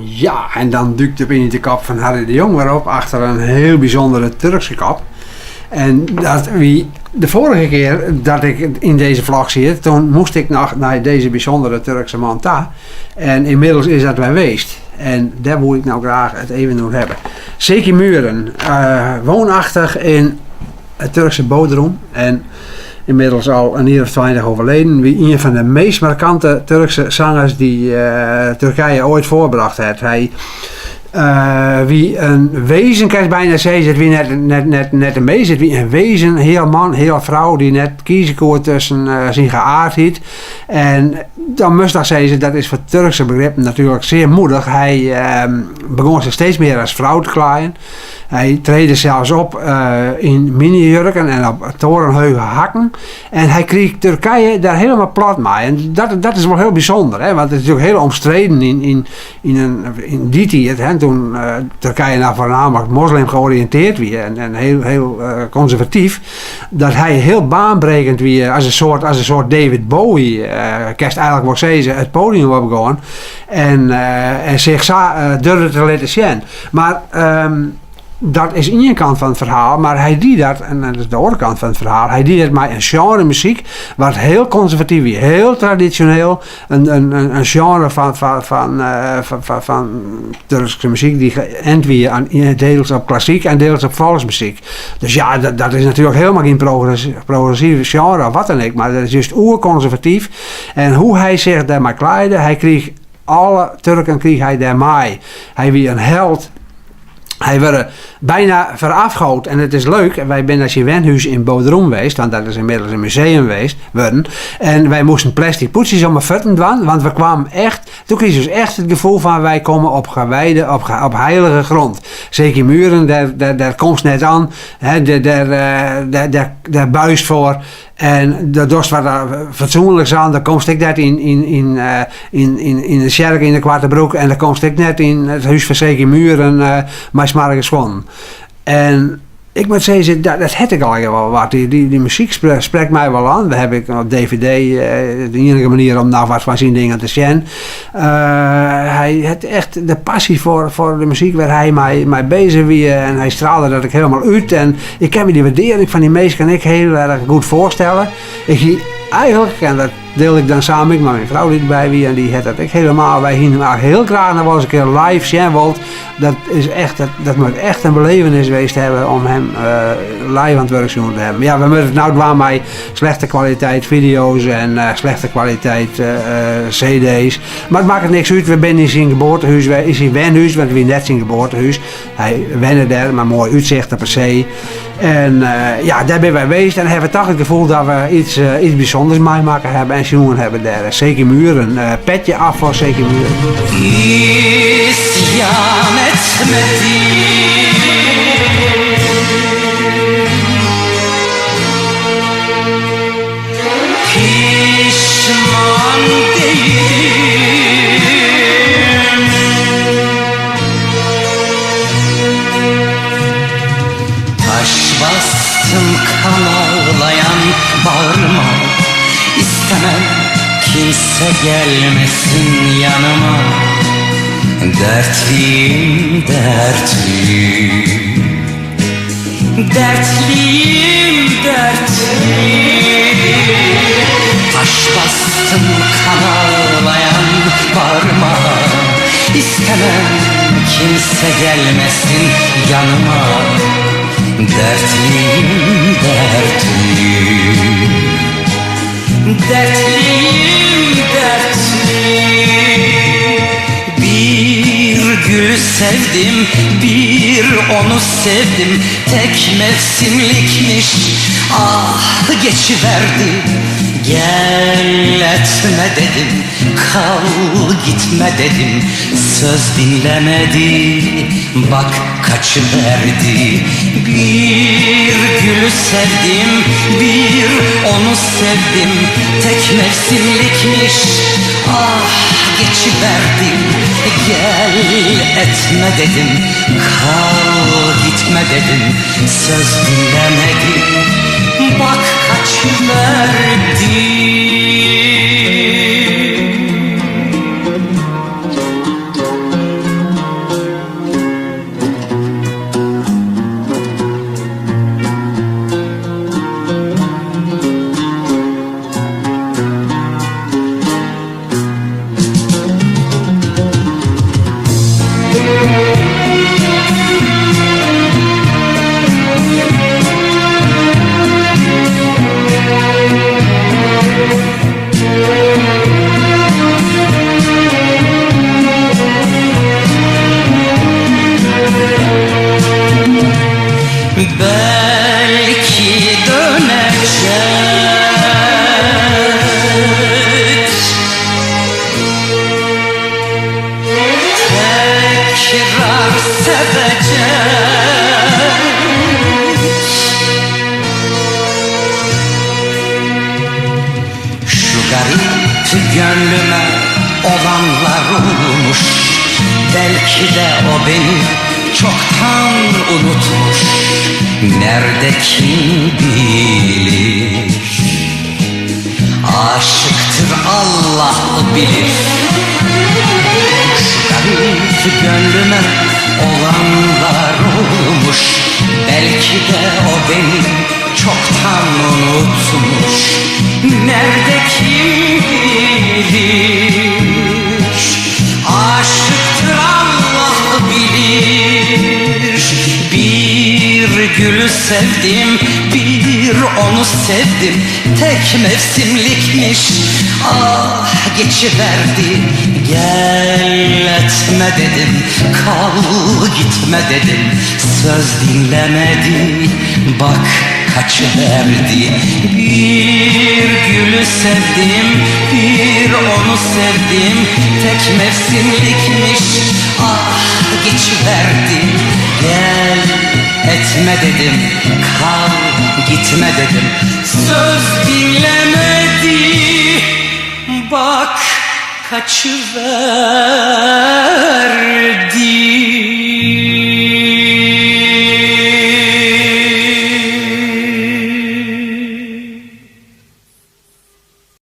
Ja, en dan duikt op in de kop van Harry de Jong weer op, achter een heel bijzondere Turkse kop. En dat wie de vorige keer dat ik in deze vlog zit, toen moest ik nog naar deze bijzondere Turkse man toe. En inmiddels is dat weer geweest. En daar wil ik nou graag het even over hebben. Seki Muren, woonachtig in het Turkse Bodrum. En inmiddels al een jaar of 20 overleden. Wie een van de meest markante Turkse zangers die Turkije ooit voorbracht heeft. Hij wie een wezen kan je bijna zeggen, wie net een wezen, wie een wezen, heel man, heel vrouw, die net kiezen kon tussen zijn geaardheid. En dan moest ik zeggen, dat is voor Turkse begrippen natuurlijk zeer moedig. Hij begon zich steeds meer als vrouw te klaaien. Hij treedde zelfs op in minijurken en op torenhoge hakken. En hij kreeg Turkije daar helemaal plat mee. En dat is wel heel bijzonder, hè? Want het is natuurlijk heel omstreden in die tijd. Hè? Toen Turkije nou voornamelijk moslim georiënteerd was en heel conservatief. Dat hij heel baanbrekend was als een soort David Bowie. Kerst eigenlijk wel zeggen, het podium opgegaan. En zich durfde te laten zien. Maar dat is één kant van het verhaal, maar hij deed dat, en dat is de andere kant van het verhaal, hij deed het met een genre muziek wat heel conservatief is, heel traditioneel, een genre van Turkse muziek die geënt wie deels op klassiek en deels op volksmuziek. Dus ja, dat is natuurlijk helemaal geen progressieve genre of wat dan ook, maar dat is juist oerconservatief. En hoe hij zich daarmee kleidde, hij kreeg alle Turken kreeg hij daarmee. Hij was een held. Hij werd bijna verafgoed en het is leuk. Wij zijn als je Wenhuis in Bodrum geweest, want dat is inmiddels een museum geweest. En wij moesten plastic poetsjes om mijn voeten doen, want we kwamen echt, toen kreeg je dus echt het gevoel van wij komen op gewijde, op heilige grond. Zeker Muren, daar komt net aan, hè, daar buist voor. En dat dorst wat fatsoenlijks aan, dan kom ik net in de kerk in de Kwarte Broek en dan kom ik net in het huis van Zeker Muren, maar smarige schoon. En ik moet zeggen, dat heb ik al wel wat. Die muziek spreekt mij wel aan. We hebben op DVD de enige manier om nou wat van zijn dingen te zien. Hij had echt de passie voor de muziek waar hij mij bezig was. En hij straalde dat ik helemaal uit. En ik kan me die waardering van die mensen heel erg goed voorstellen. Eigenlijk, en dat deel ik dan samen met mijn vrouw die erbij was, en die had dat ik helemaal. Wij gingen maar heel graag naar wel eens een keer live zien. Want dat moet echt een belevenis geweest hebben om hem live aan het werk te hebben. Ja, we moeten het nou doen met slechte kwaliteit video's en slechte kwaliteit cd's. Maar het maakt het niks uit. We zijn in zijn geboortehuis, is hij Wenhuis, want we zijn net zijn geboortehuis. Hij wende daar, maar mooi uitzicht op zee. En ja, daar ben wij geweest en hebben we toch het gevoel dat we iets bijzonders meemaken hebben en jongen hebben daar. Zeker Muren, petje af voor Zeker Muren. İsyan etmedi, pişman değilim. Taş bastım kan ağlayan bağrıma, istemem kimse gelmesin yanıma. Dertliyim, dertliyim, dertliyim, dertliyim. Taş bastım kan ağlayan bağrıma, istemem kimse gelmesin yanıma. Dertliyim, dertliyim, dertliyim, dertliyim. Bir gülü sevdim, bir onu sevdim. Tek mevsimlikmiş, ah geçiverdi. Gel etme dedim, kal gitme dedim. Söz dinlemedi, bak kaçıverdi. Bir gülü sevdim, bir onu sevdim. Tek mevsimlikmiş, ah geçiverdi. Gel etme dedim, kal gitme dedim. Söz dinlemedi, bak kaçıverdi. gönlüme olanlar olmuş. Belki de o beni çoktan unutmuş. Nerede kim bilir? Aşıktır Allah bilir. Şu garip gönlüme olanlar olmuş. Belki de o beni çoktan unutmuş. Nerede kim bilir? Aşıktır Allah bilir. Bir gülü sevdim, bir onu sevdim. Tek mevsimlikmiş, ah geçiverdi. Gel etme dedim, kal gitme dedim. Söz dinlemedi, bak kaçıverdi. Bir gülü sevdim, bir onu sevdim. Tek mevsimlikmiş, ah geçiverdi. Gel etme dedim, kal gitme dedim. Söz dinlemedi, bak kaçıverdi.